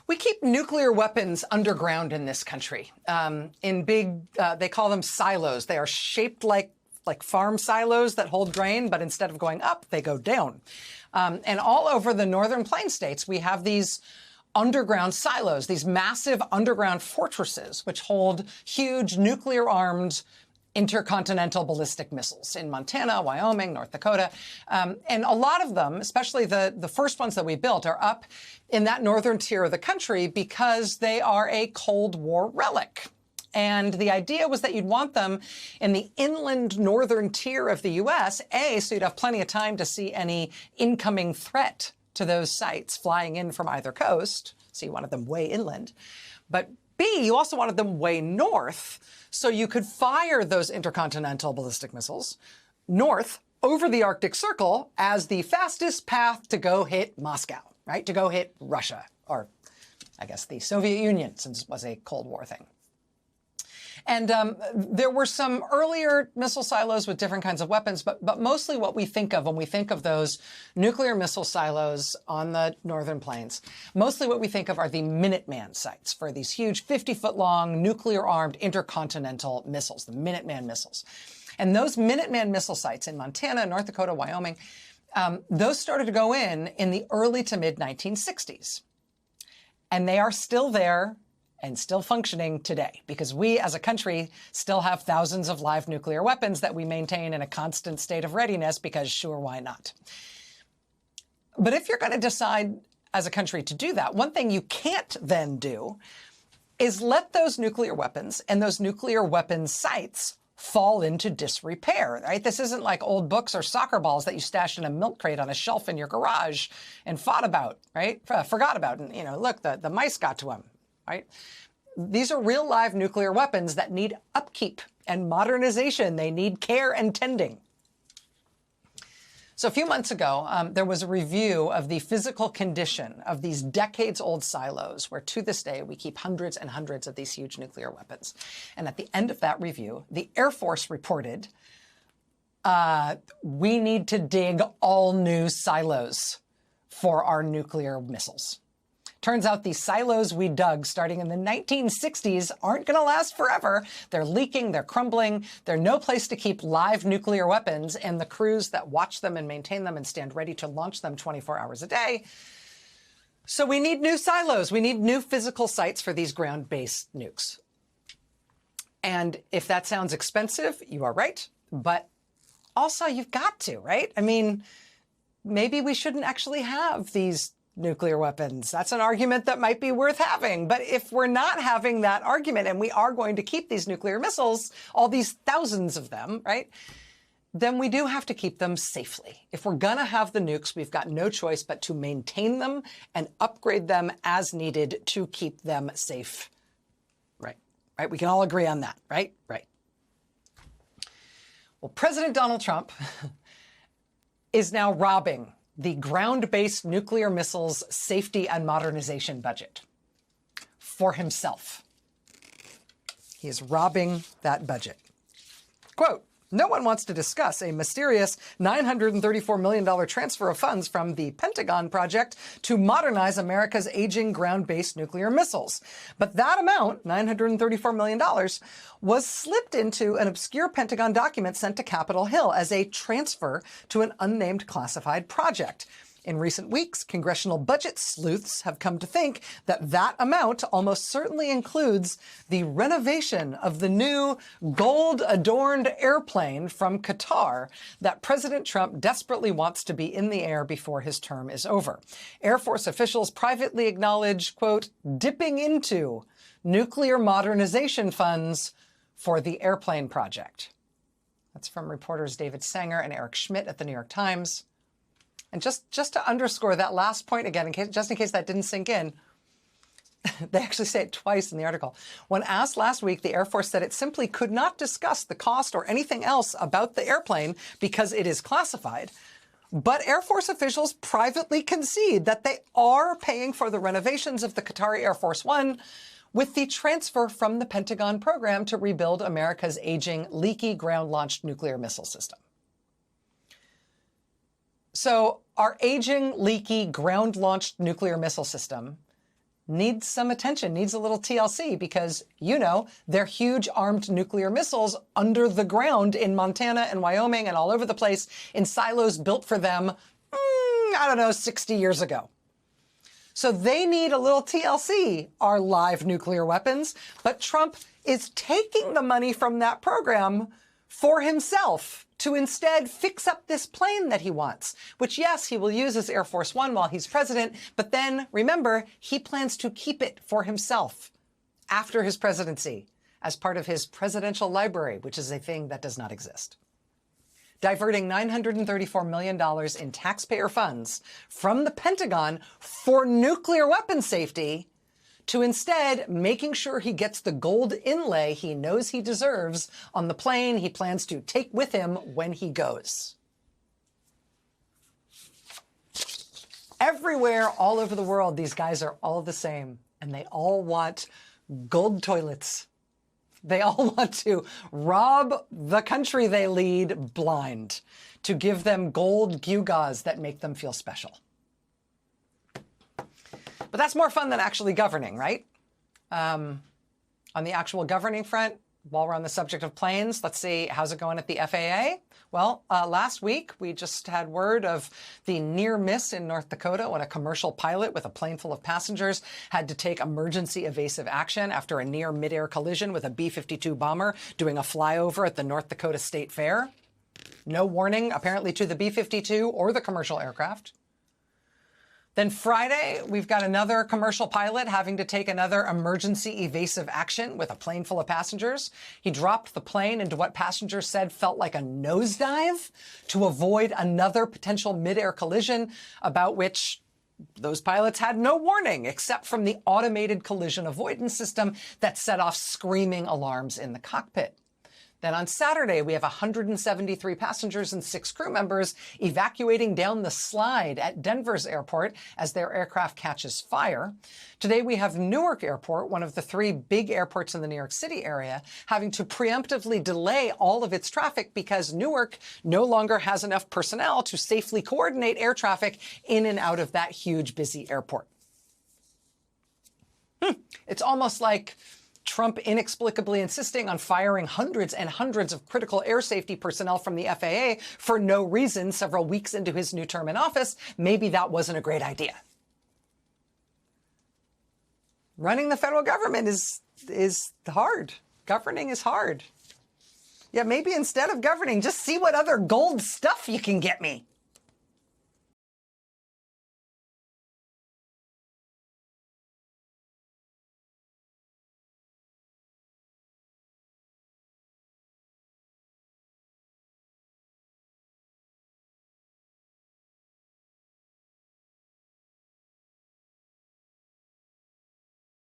We keep nuclear weapons underground in this country, in big, they call them silos. They are shaped like farm silos that hold grain, but instead of going up, they go down. And all over the northern plain states, we have these underground silos, these massive underground fortresses, which hold huge nuclear-armed intercontinental ballistic missiles in Montana, Wyoming, North Dakota. And a lot of them, especially the first ones that we built, are up in that northern tier of the country because they are a Cold War relic. And the idea was that you'd want them in the inland northern tier of the U.S., A, so you'd have plenty of time to see any incoming threat to those sites flying in from either coast. So you wanted them way inland. But B, you also wanted them way north, so you could fire those intercontinental ballistic missiles north over the Arctic Circle as the fastest path to go hit Moscow, right? To go hit Russia, or I guess the Soviet Union, since it was a Cold War thing. And there were some earlier missile silos with different kinds of weapons, but mostly what we think of when we think of those nuclear missile silos on the northern plains, mostly what we think of are the Minuteman sites for these huge 50-foot-long nuclear-armed intercontinental missiles, the Minuteman missiles. And those Minuteman missile sites in Montana, North Dakota, Wyoming, those started to go in the early to mid-1960s. And they are still there and still functioning today, because we as a country still have thousands of live nuclear weapons that we maintain in a constant state of readiness because sure, why not? But if you're going to decide as a country to do that, one thing you can't then do is let those nuclear weapons and those nuclear weapons sites fall into disrepair, right? This isn't like old books or soccer balls that you stashed in a milk crate on a shelf in your garage and forgot about, and, you know, look, the mice got to them. Right? These are real live nuclear weapons that need upkeep and modernization. They need care and tending. So a few months ago, there was a review of the physical condition of these decades-old silos, where to this day we keep hundreds and hundreds of these huge nuclear weapons. And at the end of that review, the Air Force reported, we need to dig all new silos for our nuclear missiles. Turns out these silos we dug starting in the 1960s aren't going to last forever. They're leaking, they're crumbling, they're no place to keep live nuclear weapons and the crews that watch them and maintain them and stand ready to launch them 24 hours a day. So we need new silos. We need new physical sites for these ground-based nukes. And if that sounds expensive, you are right. But also you've got to, right? I mean, maybe we shouldn't actually have these nuclear weapons. That's an argument that might be worth having. But if we're not having that argument and we are going to keep these nuclear missiles, all these thousands of them, right, then we do have to keep them safely. If we're going to have the nukes, we've got no choice but to maintain them and upgrade them as needed to keep them safe. Right. Right. We can all agree on that. Right. Right. Well, President Donald Trump is now robbing the ground-based nuclear missiles safety and modernization budget for himself. He is robbing that budget. Quote, no one wants to discuss a mysterious $934 million transfer of funds from the Pentagon project to modernize America's aging ground-based nuclear missiles. But that amount, $934 million, was slipped into an obscure Pentagon document sent to Capitol Hill as a transfer to an unnamed classified project. In recent weeks, congressional budget sleuths have come to think that that amount almost certainly includes the renovation of the new gold-adorned airplane from Qatar that President Trump desperately wants to be in the air before his term is over. Air Force officials privately acknowledge, quote, dipping into nuclear modernization funds for the airplane project. That's from reporters David Sanger and Eric Schmidt at the New York Times. And just to underscore that last point again, just in case that didn't sink in, they actually say it twice in the article. When asked last week, the Air Force said it simply could not discuss the cost or anything else about the airplane because it is classified. But Air Force officials privately concede that they are paying for the renovations of the Qatari Air Force One with the transfer from the Pentagon program to rebuild America's aging, leaky ground-launched nuclear missile system. So our aging, leaky, ground-launched nuclear missile system needs some attention, needs a little TLC because, they're huge armed nuclear missiles under the ground in Montana and Wyoming and all over the place in silos built for them, 60 years ago. So they need a little TLC, our live nuclear weapons, but Trump is taking the money from that program for himself to instead fix up this plane that he wants, which, yes, he will use as Air Force One while he's president. But then, remember, he plans to keep it for himself after his presidency as part of his presidential library, which is a thing that does not exist. Diverting $934 million in taxpayer funds from the Pentagon for nuclear weapon safety to instead making sure he gets the gold inlay he knows he deserves on the plane he plans to take with him when he goes. Everywhere, all over the world, these guys are all the same, and they all want gold toilets. They all want to rob the country they lead blind, to give them gold gewgaws that make them feel special. But that's more fun than actually governing, right? On the actual governing front, while we're on the subject of planes, let's see, how's it going at the FAA? Well, last week, we just had word of the near miss in North Dakota when a commercial pilot with a plane full of passengers had to take emergency evasive action after a near midair collision with a B-52 bomber doing a flyover at the North Dakota State Fair. No warning, apparently, to the B-52 or the commercial aircraft. Then Friday, we've got another commercial pilot having to take another emergency evasive action with a plane full of passengers. He dropped the plane into what passengers said felt like a nosedive to avoid another potential midair collision about which those pilots had no warning except from the automated collision avoidance system that set off screaming alarms in the cockpit. Then on Saturday, we have 173 passengers and 6 crew members evacuating down the slide at Denver's airport as their aircraft catches fire. Today, we have Newark Airport, one of the 3 big airports in the New York City area, having to preemptively delay all of its traffic because Newark no longer has enough personnel to safely coordinate air traffic in and out of that huge, busy airport. It's almost like Trump inexplicably insisting on firing hundreds and hundreds of critical air safety personnel from the FAA for no reason several weeks into his new term in office. Maybe that wasn't a great idea. Running the federal government is hard. Governing is hard. Yeah, maybe instead of governing, just see what other gold stuff you can get me.